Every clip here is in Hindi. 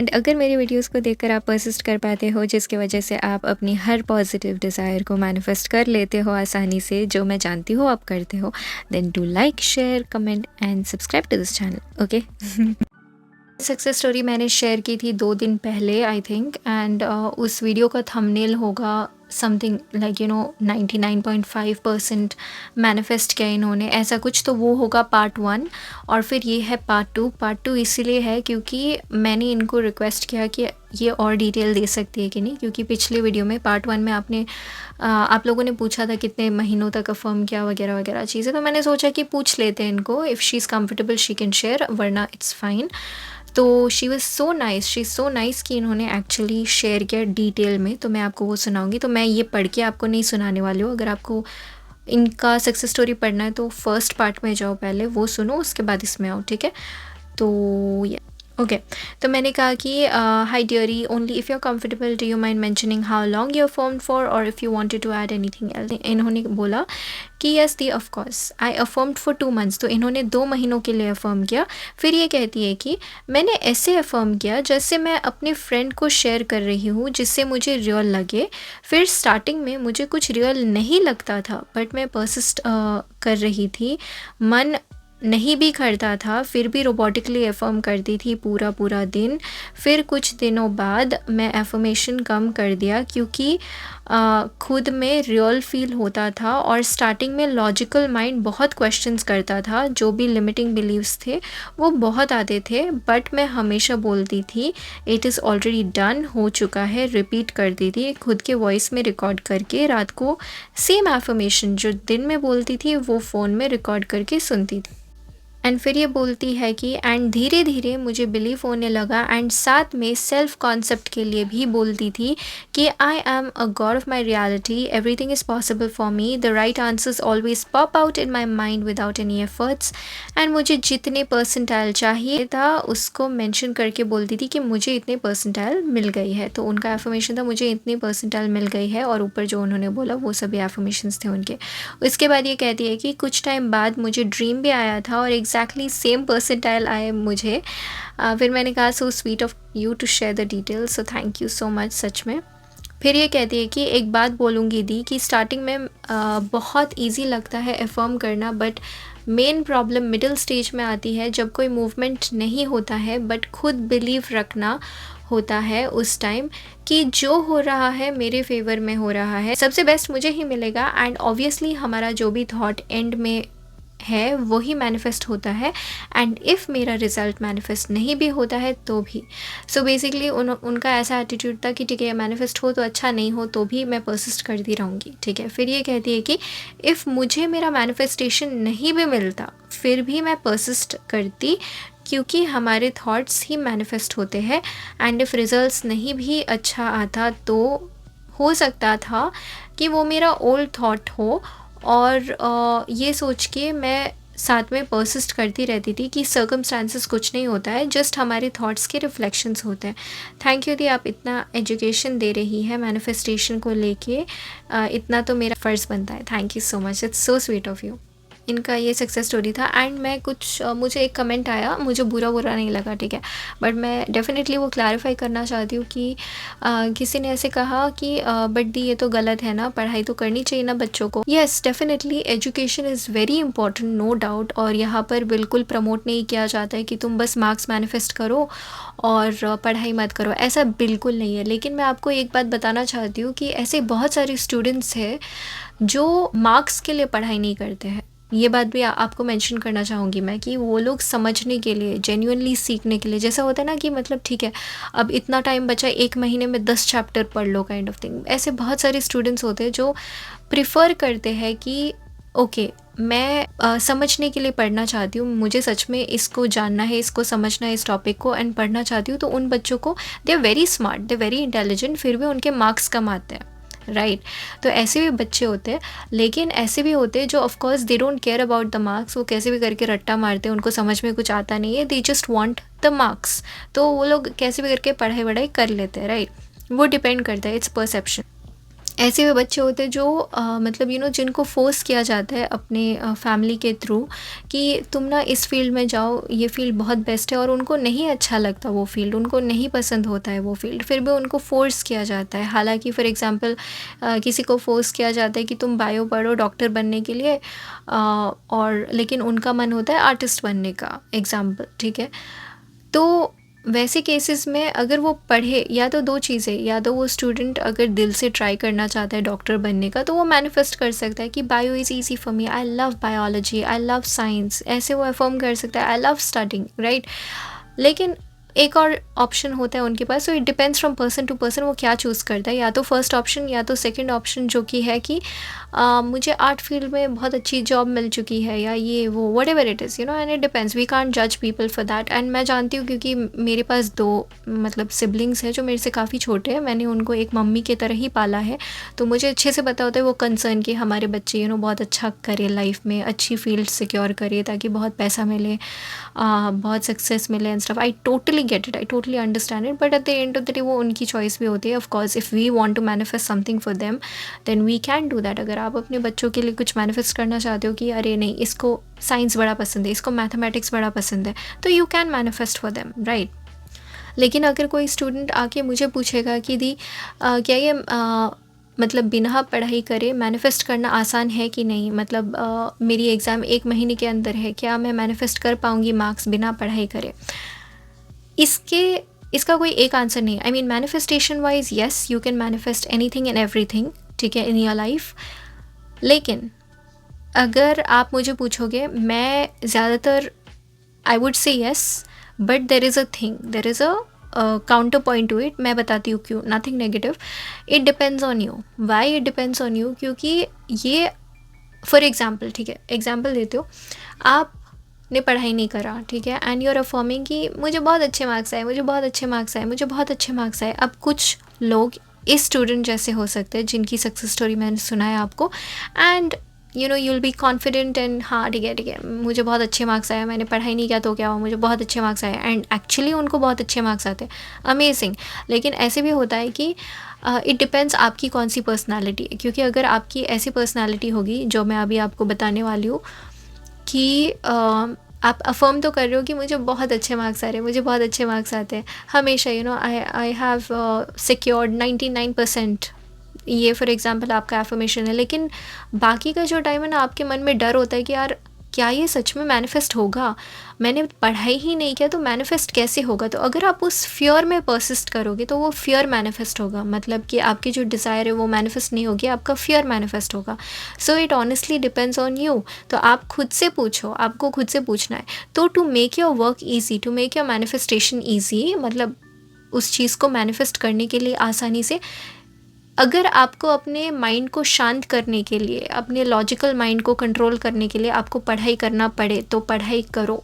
एंड अगर मेरी वीडियोस को देखकर आप परसिस्ट कर पाते हो, जिसकी वजह से आप अपनी हर पॉजिटिव डिज़ायर को मैनिफेस्ट कर लेते हो आसानी से, जो मैं जानती हूँ आप करते हो, then do like, share, comment and subscribe to this channel. Okay. Success story मैंने शेयर की थी 2 दिन पहले आई थिंक, एंड उस वीडियो का थंबनेल होगा समथिंग लाइक 99.5% मैनिफेस्ट किया इन्होंने, ऐसा कुछ। तो वो होगा पार्ट 1 और फिर ये है पार्ट 2। पार्ट 2 इसीलिए है क्योंकि मैंने इनको रिक्वेस्ट किया कि ये और डिटेल दे सकती है कि नहीं, क्योंकि पिछले वीडियो में पार्ट 1 में आप लोगों ने पूछा था कितने महीनों तक अफर्म किया वगैरह वगैरह चीज़ें। तो मैंने सोचा कि पूछ लेते हैं इनको, if she is comfortable she can share, वरना इट्स फाइन। तो शी इज़ सो नाइस कि इन्होंने एक्चुअली शेयर किया डिटेल में। तो मैं आपको वो सुनाऊंगी। तो मैं ये पढ़ के आपको नहीं सुनाने वाली हूँ। अगर आपको इनका सक्सेस स्टोरी पढ़ना है तो फर्स्ट पार्ट में जाओ, पहले वो सुनो, उसके बाद इसमें आओ, ठीक है। तो या ओके। तो मैंने कहा कि hi dearie, only if you are comfortable do you mind mentioning how long you affirmed for और if you wanted to add anything else. इन्होंने बोला कि यस दी of course I affirmed for 2 months. तो इन्होंने 2 महीनों के लिए अफर्म किया। फिर ये कहती है कि मैंने ऐसे अफर्म किया जैसे मैं अपने फ्रेंड को शेयर कर रही हूँ, जिससे मुझे रियल लगे। फिर स्टार्टिंग में मुझे कुछ रियल नहीं लगता था, बट मैं परसिस्ट कर रही थी, मन नहीं भी करता था, फिर भी रोबोटिकली एफर्म करती थी पूरा पूरा दिन। फिर कुछ दिनों बाद मैं एफर्मेशन कम कर दिया क्योंकि खुद में रियल फील होता था, और स्टार्टिंग में लॉजिकल माइंड बहुत क्वेश्चंस करता था, जो भी लिमिटिंग बिलीव्स थे वो बहुत आते थे, बट मैं हमेशा बोलती थी इट इज़ ऑलरेडी डन, हो चुका है, रिपीट करती थी खुद के वॉइस में रिकॉर्ड करके। रात को सेम एफर्मेशन जो दिन में बोलती थी वो फ़ोन में रिकॉर्ड करके सुनती थी। एंड फिर ये बोलती है कि एंड धीरे धीरे मुझे बिलीव होने लगा, एंड साथ में सेल्फ कॉन्सेप्ट के लिए भी बोलती थी कि I am a God of my reality, everything is possible for me, the right answers always pop out in my mind without any efforts. And मुझे जितने परसेंटाइल चाहिए था उसको मेंशन करके बोलती थी कि मुझे इतने परसेंटाइल मिल गई है। तो उनका एफर्मेशन था मुझे इतनी परसेंटाइल मिल गई है, और ऊपर जो उन्होंने बोला वो सभी एफर्मेशंस थे उनके। उसके बाद ये कहती है कि कुछ टाइम बाद मुझे ड्रीम भी आया था और एग्जैक्टली सेम परसेंटाइल आए मुझे। फिर मैंने कहा so sweet of you to share the details, so thank you so much सच में। फिर ये कहती है कि एक बात बोलूँगी दी कि स्टार्टिंग में बहुत इजी लगता है अफर्म करना, but main problem middle stage में आती है जब कोई मूवमेंट नहीं होता है, बट खुद बिलीव रखना होता है उस टाइम कि जो हो रहा है मेरे फेवर में हो रहा है, सबसे बेस्ट मुझे ही मिलेगा। एंड ऑब्वियसली हमारा जो भी थॉट एंड में है वही मैनिफेस्ट होता है, एंड इफ़ मेरा रिज़ल्ट मैनिफेस्ट नहीं भी होता है तो भी। सो बेसिकली उनका ऐसा एटीट्यूड था कि ठीक है मैनिफेस्ट हो तो अच्छा, नहीं हो तो भी मैं परसिस्ट करती रहूँगी, ठीक है। फिर ये कहती है कि इफ़ मुझे मेरा मैनिफेस्टेशन नहीं भी मिलता फिर भी मैं परसिस्ट करती, क्योंकि हमारे थॉट्स ही मैनिफेस्ट होते हैं। एंड इफ़ रिज़ल्ट्स नहीं भी अच्छा आता तो हो सकता था कि वो मेरा ओल्ड थॉट हो, और ये सोच के मैं साथ में परसिस्ट करती रहती थी कि सर्कमस्टांसेस कुछ नहीं होता है, जस्ट हमारे थॉट्स के रिफ्लेक्शंस होते हैं। थैंक यू दी, आप इतना एजुकेशन दे रही है मैनिफेस्टेशन को लेके, इतना तो मेरा फ़र्ज़ बनता है। Thank you so much, it's so sweet of you. इनका ये सक्सेस स्टोरी था। एंड मैं मुझे एक कमेंट आया, मुझे बुरा नहीं लगा, ठीक है, बट मैं डेफिनेटली वो क्लैरिफाई करना चाहती हूँ कि किसी ने ऐसे कहा कि बट दी ये तो गलत है ना, पढ़ाई तो करनी चाहिए ना बच्चों को। Yes definitely education is very important, no doubt, और यहाँ पर बिल्कुल प्रमोट नहीं किया जाता है कि तुम बस मार्क्स मैनिफेस्ट करो और पढ़ाई मत करो, ऐसा बिल्कुल नहीं है। लेकिन मैं आपको एक बात बताना चाहती हूँ कि ऐसे बहुत सारे स्टूडेंट्स हैं जो मार्क्स के लिए पढ़ाई नहीं करते हैं। ये बात भी आपको मेंशन करना चाहूँगी मैं कि वो लोग समझने के लिए, जेन्युइनली सीखने के लिए, जैसा होता है ना कि मतलब ठीक है अब इतना टाइम बचा, 1 महीने में 10 चैप्टर पढ़ लो काइंड ऑफ थिंग। ऐसे बहुत सारे स्टूडेंट्स होते हैं जो प्रिफर करते हैं कि ओके मैं समझने के लिए पढ़ना चाहती हूँ, मुझे सच में इसको जानना है, इसको समझना है, इस टॉपिक को, एंड पढ़ना चाहती हूँ। तो उन बच्चों को they are very smart, they very intelligent, फिर भी उनके मार्क्स कम आते हैं, राइट। तो ऐसे भी बच्चे होते हैं, लेकिन ऐसे भी होते हैं जो of course they don't care about the marks, वो कैसे भी करके रट्टा मारते हैं, उनको समझ में कुछ आता नहीं है, they just want the marks, तो वो लोग कैसे भी करके पढ़ाई वढ़ाई कर लेते हैं, राइट। वो डिपेंड करता है, इट्स परसेप्शन। ऐसे भी बच्चे होते हैं जो मतलब जिनको फोर्स किया जाता है अपने फैमिली के थ्रू कि तुम ना इस फील्ड में जाओ, ये फील्ड बहुत बेस्ट है, और उनको नहीं अच्छा लगता वो फील्ड, उनको नहीं पसंद होता है वो फील्ड, फिर भी उनको फोर्स किया जाता है। हालांकि फॉर एग्जांपल किसी को फोर्स किया जाता है कि तुम बायो पढ़ो डॉक्टर बनने के लिए, और लेकिन उनका मन होता है आर्टिस्ट बनने का, एग्जाम्पल, ठीक है। तो वैसे केसेस में अगर वो पढ़े, या तो दो चीज़ें, या तो वो स्टूडेंट अगर दिल से ट्राई करना चाहता है डॉक्टर बनने का, तो वो मैनिफेस्ट कर सकता है कि bio is easy for me, I love biology, I love science, ऐसे वो अफर्म कर सकता है, आई लव स्टडिंग, राइट। लेकिन एक और ऑप्शन होता है उनके पास, so it depends from person to person, वो क्या चूज़ करता है, या तो फर्स्ट ऑप्शन या तो सेकंड ऑप्शन, जो कि है कि मुझे आर्ट फील्ड में बहुत अच्छी जॉब मिल चुकी है, या ये वो whatever it is, and it depends, we can't जज पीपल फॉर दैट। एंड मैं जानती हूँ क्योंकि मेरे पास दो मतलब सिबलिंग्स हैं जो मेरे से काफ़ी छोटे हैं, मैंने उनको एक मम्मी की तरह ही पाला है, तो मुझे अच्छे से पता होता है वो कंसर्न कि हमारे बच्चे बहुत अच्छा करे लाइफ में, अच्छी फील्ड सिक्योर करे ताकि बहुत पैसा मिले, बहुत सक्सेस मिले and stuff. I totally get it, I totally understand it, but at the end of the day वो उनकी चॉइस भी होती है। Of course if we want to manifest something for them then we can do that. अगर आप अपने बच्चों के लिए कुछ मैनिफेस्ट करना चाहते हो कि अरे नहीं, इसको साइंस बड़ा पसंद है, इसको मैथमेटिक्स बड़ा पसंद है, तो you can manifest for them, right. लेकिन अगर कोई स्टूडेंट आके मुझे पूछेगा कि दी क्या ये मतलब बिना पढ़ाई करे मैनिफेस्ट करना आसान है कि नहीं, मतलब मेरी एग्ज़ाम 1 महीने के अंदर है, क्या मैं मैनिफेस्ट कर पाऊँगी मार्क्स बिना पढ़ाई करे? इसका कोई एक आंसर नहीं। I mean manifestation wise yes, you can manifest anything and everything, ठीक है, इन योर लाइफ। लेकिन अगर आप मुझे पूछोगे, मैं ज़्यादातर I would say yes, but there is a thing, there is a counter point two it. मैं बताती हूँ क्यों, nothing negative, it depends on you. Why it depends on you? क्योंकि ये फॉर एग्जाम्पल, ठीक है, एग्जाम्पल देते हो, आपने पढ़ाई नहीं करा, ठीक है, एंड यू आर अफर्मिंग कि मुझे बहुत अच्छे मार्क्स आए, मुझे बहुत अच्छे मार्क्स आए, मुझे बहुत अच्छे मार्क्स आए। अब कुछ लोग इस स्टूडेंट जैसे हो सकते हैं जिनकी सक्सेस स्टोरी मैंने सुना है आपको, and you will be confident and हाँ ठीक है मुझे बहुत अच्छे मार्क्स आए, मैंने पढ़ाई नहीं किया तो क्या हुआ, मुझे बहुत अच्छे मार्क्स आए, एंड एक्चुअली उनको बहुत अच्छे मार्क्स आते हैं, अमेजिंग। लेकिन ऐसे भी होता है कि इट डिपेंड्स आपकी कौन सी पर्सनालिटी है, क्योंकि अगर आपकी ऐसी पर्सनालिटी होगी जो मैं अभी आपको बताने वाली हूँ कि आप अफर्म तो कर रहे हो कि मुझे बहुत अच्छे मार्क्स आ रहे हैं, मुझे बहुत अच्छे मार्क्स आते हैं हमेशा, आई हैव सिक्योर्ड 99%, ये फॉर एग्जांपल आपका एफर्मेशन है। लेकिन बाकी का जो टाइम है ना, आपके मन में डर होता है कि यार क्या ये सच में मैनिफेस्ट होगा, मैंने पढ़ाई ही नहीं किया तो मैनिफेस्ट कैसे होगा। तो अगर आप उस फियर में परसिस्ट करोगे तो वो फियर मैनिफेस्ट होगा, मतलब कि आपकी जो डिज़ायर है वो मैनिफेस्ट नहीं होगी, आपका फियर मैनिफेस्ट होगा। So it honestly depends on you. तो आप खुद से पूछो, आपको खुद से पूछना है। तो to make your work easy, to make your manifestation easy, मतलब उस चीज़ को मैनिफेस्ट करने के लिए आसानी से, अगर आपको अपने माइंड को शांत करने के लिए, अपने लॉजिकल माइंड को कंट्रोल करने के लिए आपको पढ़ाई करना पड़े तो पढ़ाई करो,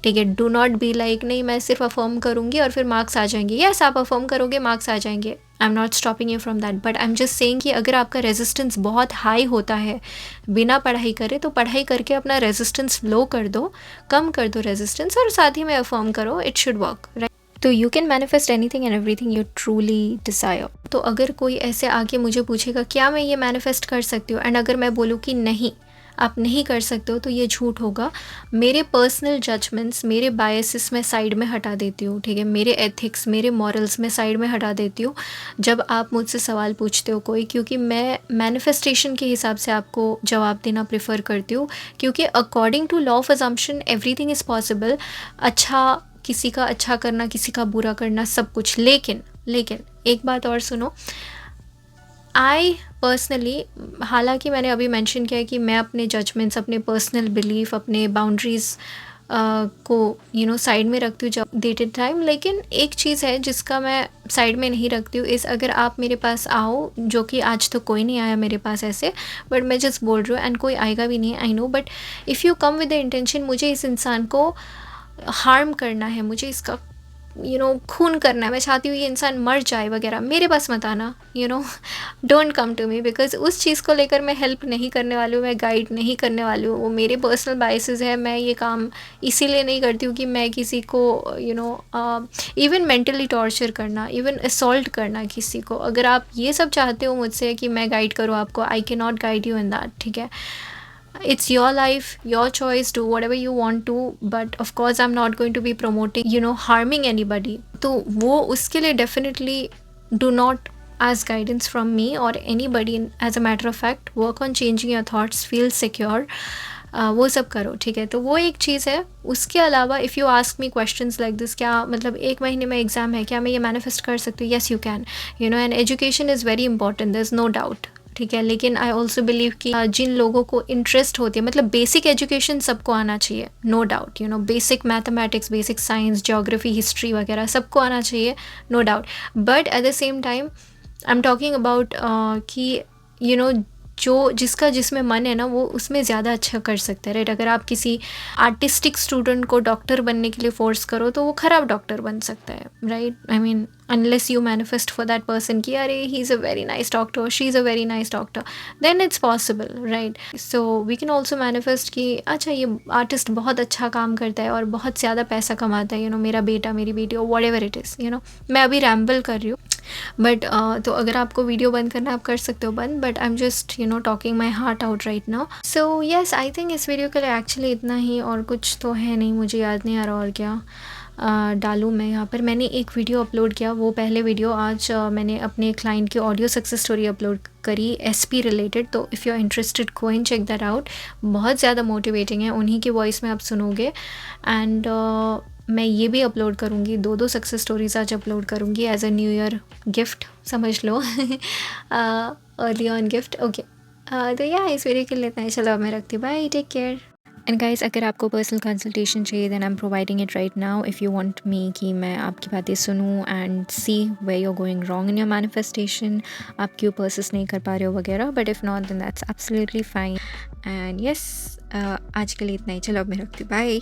ठीक है। डू नॉट बी लाइक नहीं मैं सिर्फ अफर्म करूँगी और फिर मार्क्स आ जाएंगे। यस, आप अफर्म करोगे, मार्क्स आ जाएंगे, I am not stopping you from that, but I am just saying कि अगर आपका रेजिस्टेंस बहुत हाई होता है बिना पढ़ाई करे, तो पढ़ाई करके अपना रेजिस्टेंस लो कर दो, कम कर दो रेजिस्टेंस, और साथ ही में अफर्म करो, इट शुड वर्क, राइट। तो you can manifest anything and everything you truly desire. तो अगर कोई ऐसे आके मुझे पूछेगा क्या मैं ये मैनिफेस्ट कर सकती हूँ, एंड अगर मैं बोलूँ कि नहीं आप नहीं कर सकते हो, तो ये झूठ होगा। मेरे पर्सनल जजमेंट्स, मेरे बायसेस में साइड में हटा देती हूँ, ठीक है, मेरे एथिक्स, मेरे मॉरल्स में साइड में हटा देती हूँ जब आप मुझसे सवाल पूछते हो कोई, क्योंकि मैं मैनिफेस्टेशन के हिसाब से आपको जवाब देना प्रेफर करती हूँ, क्योंकि according to law of assumption everything is possible. अच्छा, किसी का अच्छा करना, किसी का बुरा करना, सब कुछ। लेकिन एक बात और सुनो, आई पर्सनली, हालांकि मैंने अभी मेंशन किया है कि मैं अपने जजमेंट्स, अपने पर्सनल बिलीफ, अपने बाउंड्रीज़ को साइड में रखती हूँ जब डेटेड टाइम, लेकिन एक चीज़ है जिसका मैं साइड में नहीं रखती हूँ, इस अगर आप मेरे पास आओ, जो कि आज तो कोई नहीं आया मेरे पास ऐसे, बट मैं जस्ट बोल रही हूँ, एंड कोई आएगा भी नहीं, I know, but if you come with the intention मुझे इस इंसान को हार्म करना है, मुझे इसका खून करना है, मैं चाहती हूँ ये इंसान मर जाए वगैरह, मेरे पास मत आना, don't come to me, because उस चीज़ को लेकर मैं हेल्प नहीं करने वाली हूँ, मैं गाइड नहीं करने वाली हूँ। वो मेरे पर्सनल बायसेस है, मैं ये काम इसीलिए नहीं करती हूँ कि मैं किसी को इवन मेंटली टॉर्चर करना, इवन असॉल्ट करना किसी को। अगर आप ये सब चाहते हो मुझसे कि मैं गाइड करूँ आपको, I can not guide you in that, ठीक है। It's your life, your choice, do whatever you want to, but of course I'm not going to be promoting harming anybody. तो वो उसके लिए definitely do not ask guidance from me or anybody. As a matter of fact, work on changing your thoughts, feel secure, वो सब करो, ठीक है। तो वो एक चीज़ है। उसके अलावा if you ask me questions like this, क्या मतलब 1 महीने में एग्ज़ाम है, क्या मैं ये मैनिफेस्ट कर सकती हूँ? Yes you can, and education is very important, there is no doubt, ठीक है। लेकिन आई ऑल्सो बिलीव कि जिन लोगों को इंटरेस्ट होती है, मतलब बेसिक एजुकेशन सबको आना चाहिए, no doubt, basic mathematics, basic science, geography, history वगैरह सबको आना चाहिए, no doubt. But at the same time I am talking about कि जो जिसका जिसमें मन है ना, वो उसमें ज़्यादा अच्छा कर सकता है, राइट। अगर आप किसी आर्टिस्टिक स्टूडेंट को डॉक्टर बनने के लिए फोर्स करो तो वो ख़राब डॉक्टर बन सकता है, right. I mean unless you manifest for that person कि अरे he is a very nice doctor, she is a very nice doctor, then it's possible, right. So we can also manifest कि अच्छा ये आर्टिस्ट बहुत अच्छा काम करता है और बहुत ज़्यादा पैसा कमाता है, मेरा बेटा, मेरी बेटी, और वॉट एवर इट इज़, मैं अभी रैम्बल कर रही हूँ, बट तो अगर आपको वीडियो बंद करना है आप कर सकते हो बंद, but I am just talking my heart out right now. So yes, I think इस वीडियो के लिए एक्चुअली इतना ही, और कुछ तो है नहीं, मुझे याद नहीं आ रहा और क्या डालूँ मैं यहाँ पर। मैंने एक वीडियो अपलोड किया, वो पहले वीडियो, आज मैंने अपने क्लाइंट की ऑडियो सक्सेस स्टोरी अपलोड करी SP रिलेटेड, तो if you are interested go and check that out, बहुत ज़्यादा मोटिवेटिंग है, उन्हीं की वॉइस में आप सुनोगे। एंड मैं ये भी अपलोड करूँगी, 2 सक्सेस स्टोरीज आज अपलोड करूँगी as a new year gift, समझ लो, अर्ली ऑन गिफ्ट, ओके। तो या इस वीडियो के लिए इतना ही, चलो अब मैं रखती हूँ, bye, take care. And guys, अगर आपको पर्सनल कंसल्टेशन चाहिए then I am providing it right now, if you want me कि मैं आपकी बातें सुनूं and see where you are going wrong in your manifestation, आप क्यों परसिस्ट नहीं कर पा रहे हो वगैरह, but if not then that's absolutely fine. And yes, आज के लिए इतना ही, चलो अब मैं रखती हूँ, बाय।